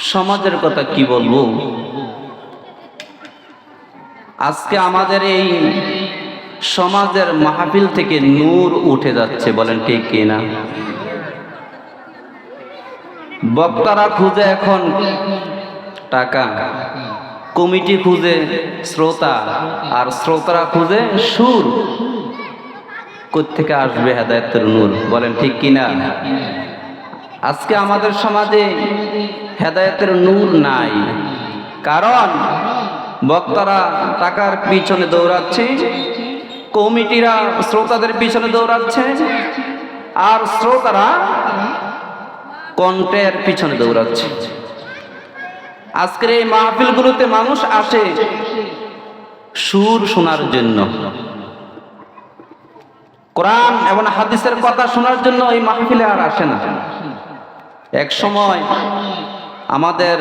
সমাজের কথা কি বলবো। আজকে আমাদের এই সমাজের মাহফিল থেকে নূর উঠে যাচ্ছে, বলেন ঠিক কিনা? বক্তারা খুঁজে এখন টাকা, কমিটি খুঁজে শ্রোতা, আর শ্রোতারা খুঁজে সুর। কোত্থেকে আসবে হেদায়েতের নূর, বলেন ঠিক কিনা? আজকে আমাদের সমাজে হেদায়েতের নূর নাই, কারণ বক্তারা টাকার পিছনে দৌড়াচ্ছে, কমিটিরা শ্রোতাদের পিছনে দৌড়াচ্ছে, আর শ্রোতারা কণ্ঠের পিছনে দৌড়াচ্ছে। আজকের এই মাহফিলগুলোতে মানুষ আসে সুর শোনার জন্য, কোরআন এবং হাদিসের কথা শোনার জন্য এই মাহফিলে আর আসে না। এক সময় আমাদের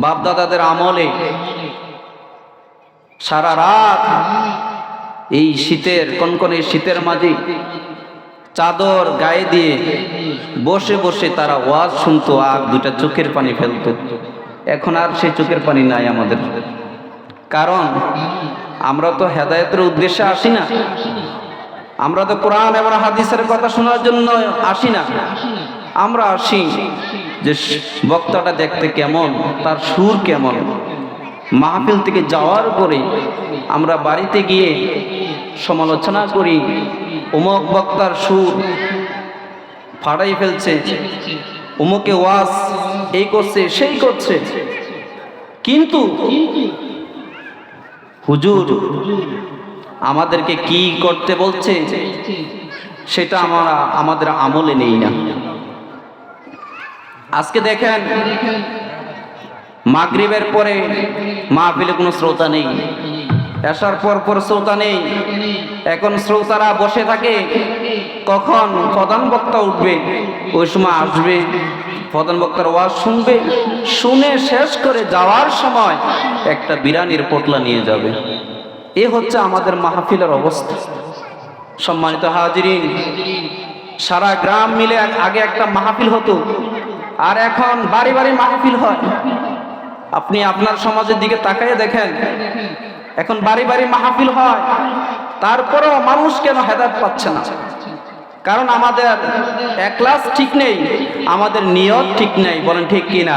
বাপদাদাদের আমলে সারা রাত এই শীতের কনকনে শীতের মাঝে চাদর গায়ে দিয়ে বসে বসে তারা ওয়াজ শুনতো আর দুটা চোখের পানি ফেলতো। এখন আর সেই চোখের পানি নাই আমাদের, কারণ আমরা তো হেদায়েতের উদ্দেশ্যে আসি না, আমরা তো কোরআন এবং হাদিসের কথা শোনার জন্য আসি না। আমরা আসি যে বক্তাটা দেখতে কেমন, তার সুর কেমন। মাহফিল থেকে যাওয়ার পরে আমরা বাড়িতে গিয়ে সমালোচনা করি, অমুক বক্তার সুর ফাড়াই ফেলছে, অমুকে ওয়াজ এই করছে সেই করছে। কিন্তু হুজুর আমাদেরকে কি করতে বলছে সেটা আমাদের আমলে নেই না। আজকে দেখেন, মাগরিবের পরে মাহফিলে কোনো শ্রোতা নেই, আসার পর শ্রোতা নেই। এখন শ্রোতারা বসে থাকে কখন প্রধান বক্তা উঠবে, ওই সময় আসবে, প্রধান বক্তার ওয়াজ শুনবে, শুনে শেষ করে যাওয়ার সময় একটা বিরিয়ানির পোটলা নিয়ে যাবে। এ হচ্ছে আমাদের মাহফিলের অবস্থা। সম্মানিত হাজিরিন, সারা গ্রাম মিলে আগে একটা মাহফিল হতো, আর এখন বাড়ি বাড়ি মাহফিল হয়। আপনি আপনার সমাজের দিকে তাকাইয়ে দেখেন, এখন বাড়ি বাড়ি মাহফিল হয়, তারপরেও মানুষ কেন হেদায়েত পাচ্ছে না? কারণ আমাদের ইখলাস ঠিক নেই, আমাদের নিয়ত ঠিক নেই, বলেন ঠিক কিনা?